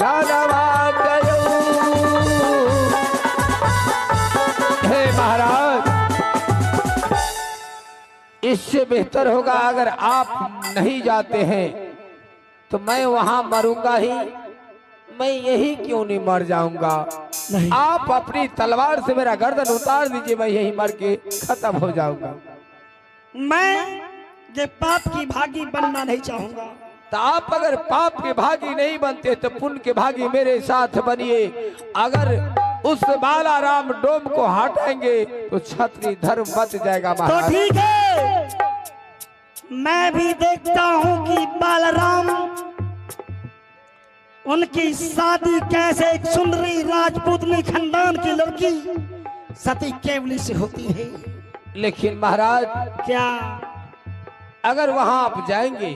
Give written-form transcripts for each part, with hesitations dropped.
लाडवा गयो। हे महाराज, इससे बेहतर होगा अगर आप नहीं जाते हैं तो मैं वहां मरूंगा ही, मैं यही क्यों नहीं मर जाऊंगा। नहीं। आप अपनी तलवार से मेरा गर्दन उतार दीजिए, मैं यही मर के खत्म हो जाऊंगा। मैं ये पाप की भागी बनना नहीं चाहूंगा। तो आप अगर पाप के भागी नहीं बनते तो पुण्य के भागी मेरे साथ बनिए। अगर उस बालाराम डोम को हटाएंगे तो क्षत्रिय धर्म बच जाएगा तो महाराज। ठीक है, मैं भी देखता हूं कि बालाराम उनकी शादी कैसे एक सुंदरी राजपूतनी खानदान की लड़की सती केवली से होती है। लेकिन महाराज, क्या अगर वहां आप जाएंगे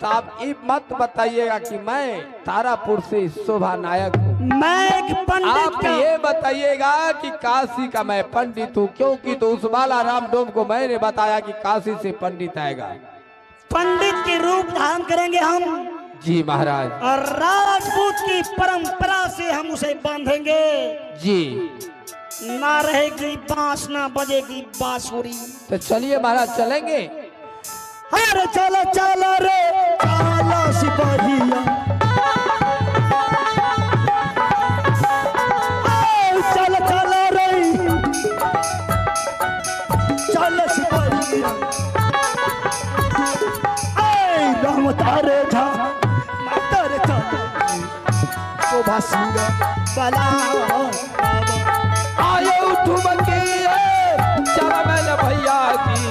तो आप ये मत बताइएगा कि मैं तारापुर से शोभा नायक हूँ। मैं एक पंडित आप का ये बताइएगा कि काशी का मैं पंडित हूँ, क्योंकि तो उस बालाराम डोम को मैंने बताया कि काशी से पंडित आएगा। पंडित के रूप धारण करेंगे हम, जी महाराज। और राजपूत की परंपरा से हम उसे बांधेंगे। जी, ना रहेगी बांस ना बजेगी बांसुरी। तो चलिए महाराज, चलेंगे। अरे चलो चलो रे काला सिपाहिया, चलो चलो रे चलो सिपाहिया, राम तारे था तारे था शोभा सिंह बला आयो ठुमके चला मैंने भैया की,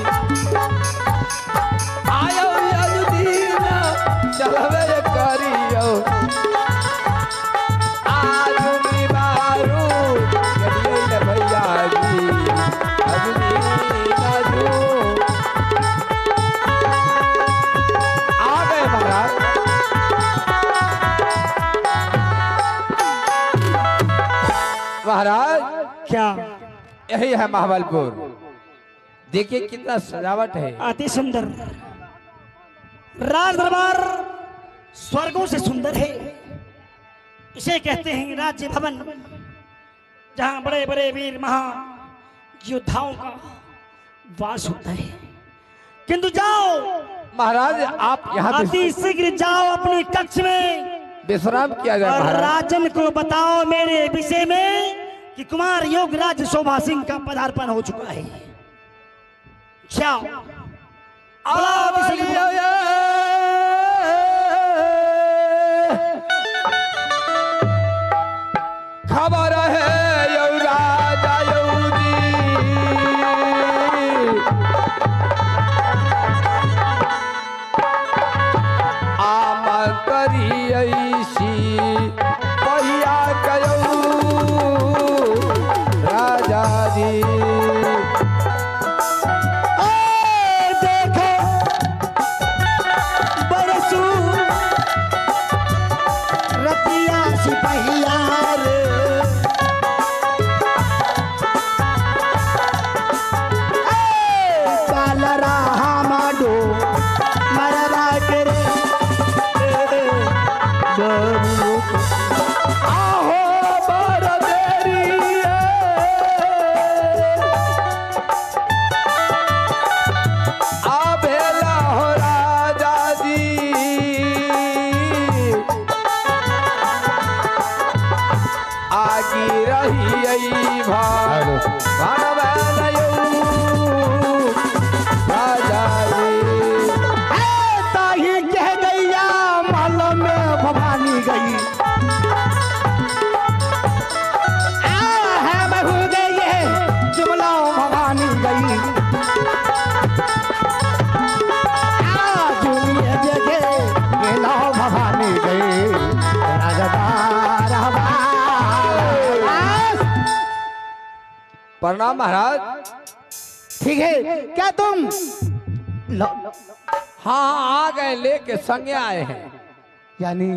आयो अजुदीन चलवे करियो, आजुनी बारू करिए भैया जी, अजुदीन आजू। आ गए महाराज। महाराज, क्या यही है महाबलपुर। देखिए कितना सजावट है। अति सुंदर राज दरबार स्वर्गों से सुंदर है। इसे कहते हैं राज्य भवन, जहां बड़े बड़े वीर महा योद्धाओं का वास होता है। किंतु जाओ महाराज, आप यहाँ अति शीघ्र जाओ अपने कक्ष में विश्राम किया जाए और महाराज। राजन को बताओ मेरे विषय में कि कुमार योगराज शोभा सिंह का पदार्पण हो चुका है। जाओ। खबर है यौ राजा यौजी, आम करी ऐसी भैया कयो राजा जी। प्रणाम महाराज। ठीक है, क्या तुम हाँ आ गए, लेके संगे आए हैं। यानी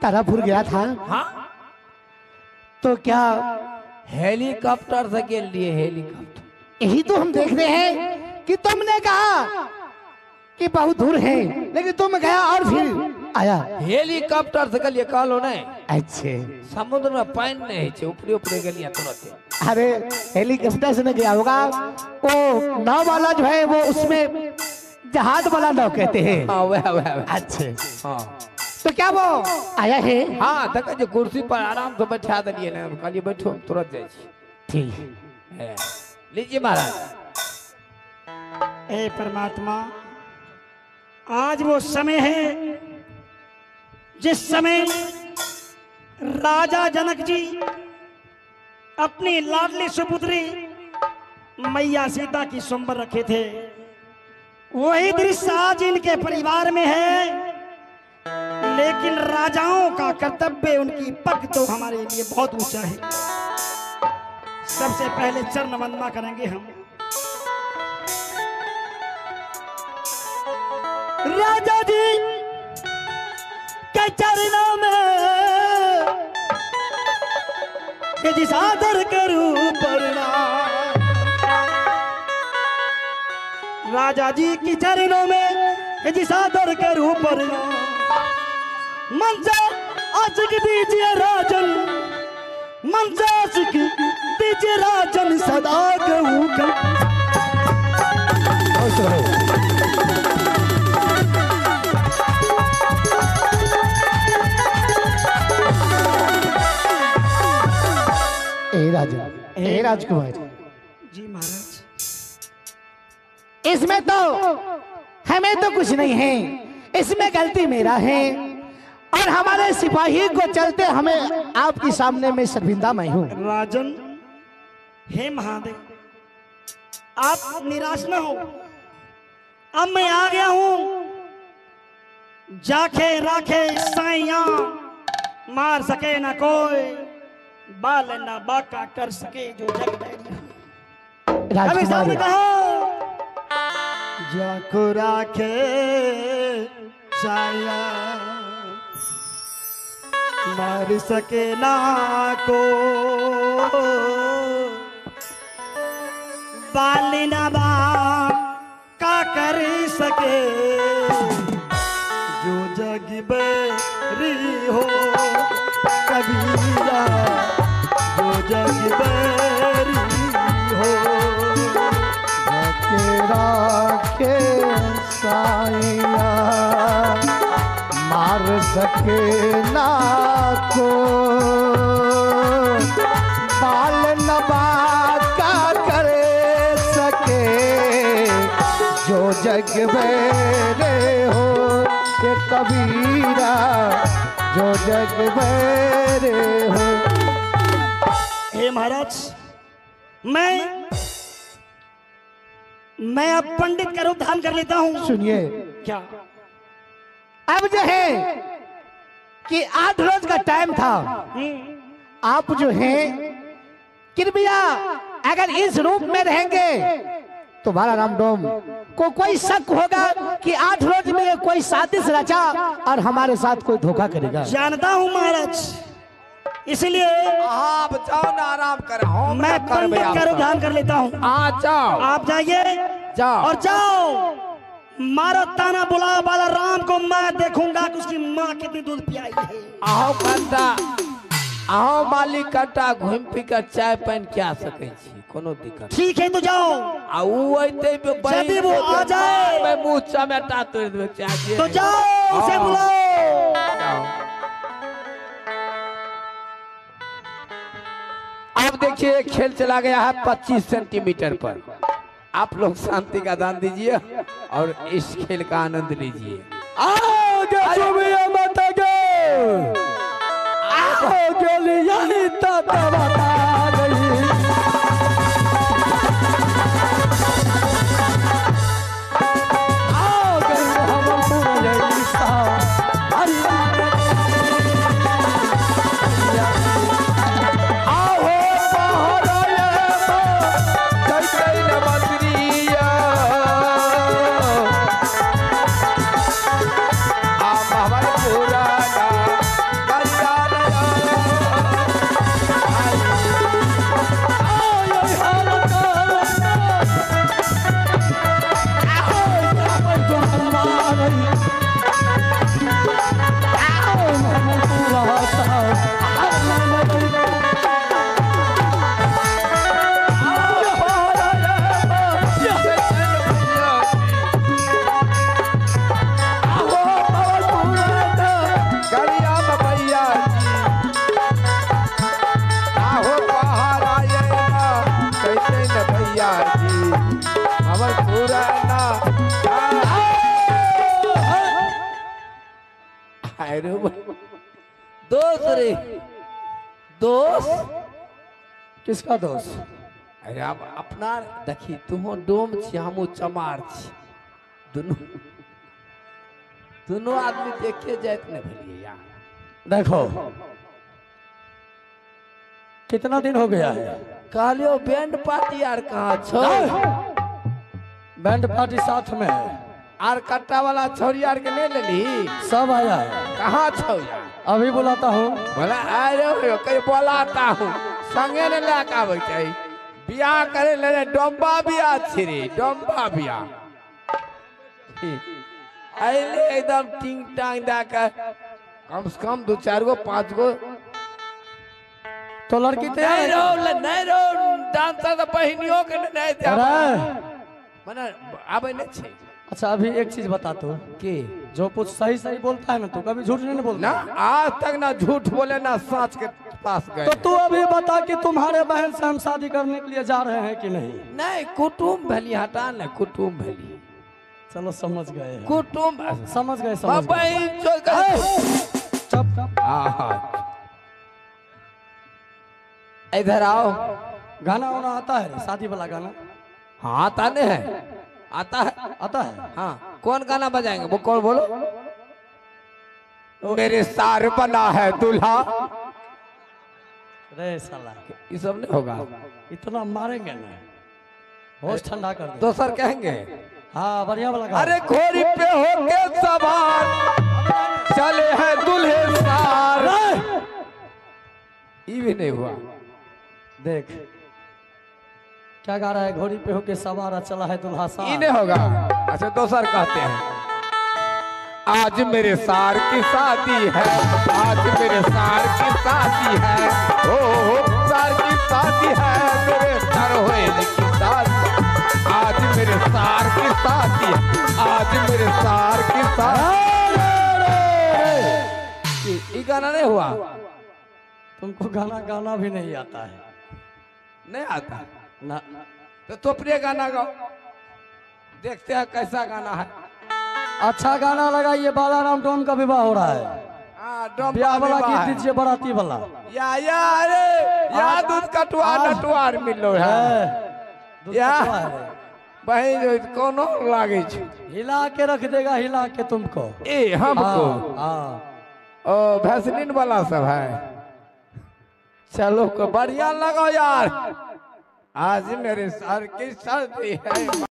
तारापुर गया था? हाँ, तो क्या हेलीकॉप्टर से के लिए हेलीकॉप्टर। यही तो हम देख रहे हैं कि तुमने कहा कि बहुत दूर है, लेकिन तुम गया और फिर आया। हेलीकॉप्टर से गलिए कहलो नहीं। अच्छे समुद्र में पानी नहीं है, ऊपरे ऊपरे गलिया तुरंत। अरे हेलीकॉप्टर से नहीं गया होगा, वो नाव वाला जो है वो उसमें जहाज वाला नाव कहते हैं। हाँ वह अच्छे हाँ तो क्या वो आया है? हाँ तक जो कुर्सी पर आराम से बैठा दिए ना, कहलिए बैठो तुरंत जाए। ठीक है लीजिए महाराज। हे परमात्मा, आज वो समय है जिस समय राजा जनक जी अपनी लाडली सुपुत्री मैया सीता की स्वयंवर रखे थे। वही दृश्य आज इनके परिवार में है, लेकिन राजाओं का कर्तव्य, उनकी पग तो हमारे लिए बहुत ऊंचा है। सबसे पहले चरण वंदना करेंगे हम। राजा जी के चरणों में यदि सादर करूं प्रणाम। राजा जी की चरणों में यदि सादर करूं प्रणाम। मंजा आशिक दीजिए राजन, मंजा आशिक दीजिए राजन, सदा कहूं ए राजकुमार जी महाराज। इसमें तो हमें तो कुछ नहीं है, इसमें गलती मेरा है और हमारे सिपाही को चलते हमें आपके सामने में शर्मिंदा मैं हूँ। राजन, हे महादेव, आप निराश न हो। अब मैं आ गया हूं। जाके राखे साइया, मार सके न कोई, बाल न बाका कर सके जो जग में। अभी सामने कहो, जाको राखे साइया, मार सके ना को, बाल न बाका कर सके जो जग बेरी हो कबीरा, जो जग बेरी हो। राखे साइया, मार सके ना को, बाल नबा का करे सके जो जग बेरे हो के कबीरा, जो जग बेरे हो। हे महाराज, मैं अब पंडित का रूप धारण कर लेता हूँ। सुनिए, क्या अब जो है कि 8 रोज का टाइम था, आप जो है कृपया अगर इस रूप में रहेंगे तो बाला रामडोम को कोई शक होगा कि 8 रोज में ये कोई साजिश रचा और हमारे साथ कोई धोखा करेगा। जानता हूँ महाराज, इसलिए आप जाओ ना, आराम करो। मैं पंडित का रूप धारण कर लेता हूँ। जाओ, आप जाइए, जाओ और जाओ मारो ताना बुलाओ बाला राम को। मैं देखूंगा कि उसकी माँ कितनी दूध पियाई है। आओ कंटा, आओ मालिक कंटा, घूम फिर कर चाय पान क्या सके छी, कोनो दिक्कत। ठीक है तो जाओ। यदि वो आ जाए मैं मुंह चमेटा तोड़ देबे चाहिए, तो जाओ उसे बुलाओ। अब देखिए खेल चला गया है 25 सेंटीमीटर पर। आप लोग शांति का दान दीजिए और इस खेल का आनंद लीजिए। अरे दोस्त रे, दोस्त किसका दोष? अरे आप अपना देखी, तुम डोम छी, हमू चमार छी, दोनों आदमी देखे जात न भलिए यार। देखो कितना दिन हो गया है, कहलियो बैंड पार्टी यार कहाँ छो? बैंड पार्टी साथ में है, आर कट्टा वाला छोरी यार के ले लेली, सब आया है। कहाँ छो यार? अभी बुलाता हूँ। बोला अरे कहीं बोलाता हूँ, संगे ने लेके आवे चाहिए, बियाह करे ले, डोम्बा बियाह छिरी, डोम्बा बियाह अले एकदम टिंग टांग डाका, कम से कम 2 4 गो 5 गो तो लड़की तैयार नहीं रो डांसर तो बहनियों के नहीं थे, मने आबे नहीं छे। अच्छा अभी एक चीज बता तू, के जो कुछ सही सही बोलता है ना, तू कभी झूठ नहीं बोलता ना, आज तक ना झूठ बोले ना सच के पास गए। तो तू अभी बता कि तुम्हारे बहन से हम शादी करने के लिए जा रहे हैं कि नहीं? नहीं कुटुम भली, हटा ना कुटुम भली, चलो समझ गए, कुटुम समझ गए, समझ बाबा गए। ही चल गए। चुप इधर आओ। गाना वाना आता है, शादी वाला गाना हाँ आता नहीं है, आता है, आता है। हाँ कौन गाना बजाएंगे, वो कौन बोलो? मेरे सार बना है दूल्हा, रे साला ये सब नहीं होगा, इतना मारेंगे ना, होश ठंडा कर दे। दोसर कहेंगे हाँ बढ़िया वाला गाना। अरे घोड़ी पे होके सवार चले हैं दूल्हे सार, ये भी नहीं हुआ। देख क्या गा रहा है, घोड़ी पे होके सवार चला है दूल्हा ये सार। नहीं होगा। अच्छा दोसर कहते हैं, आज मेरे सार की शादी है, आज मेरे सार की शादी है, ओ सार की शादी है, मेरे सार होए की शादी, आज मेरे सार की शादी है, आज मेरे सार की शादी। ये गाना नहीं हुआ? तुमको गाना गाना भी नहीं आता है नहीं आता ना? तो अपने गाना गाओ, देखते हैं कैसा गाना है। अच्छा गाना लगाइए, बालाराम डोम का विवाह हो रहा है, हाँ डोंबा ब्याह वाला विवाह गीत है। दीजिए, बाराती वाला। या अरे या दूध कटुआ नटुआर मिलो है, दूध या कटवा है। बहन जो कोनो लागे छै, हिला के रख देगा, हिला के तुमको। ए हमको हाँ ओ भैसलिन वाला सब है। चलो को बढ़िया लगाओ यार, आज मेरे सर की शादी है।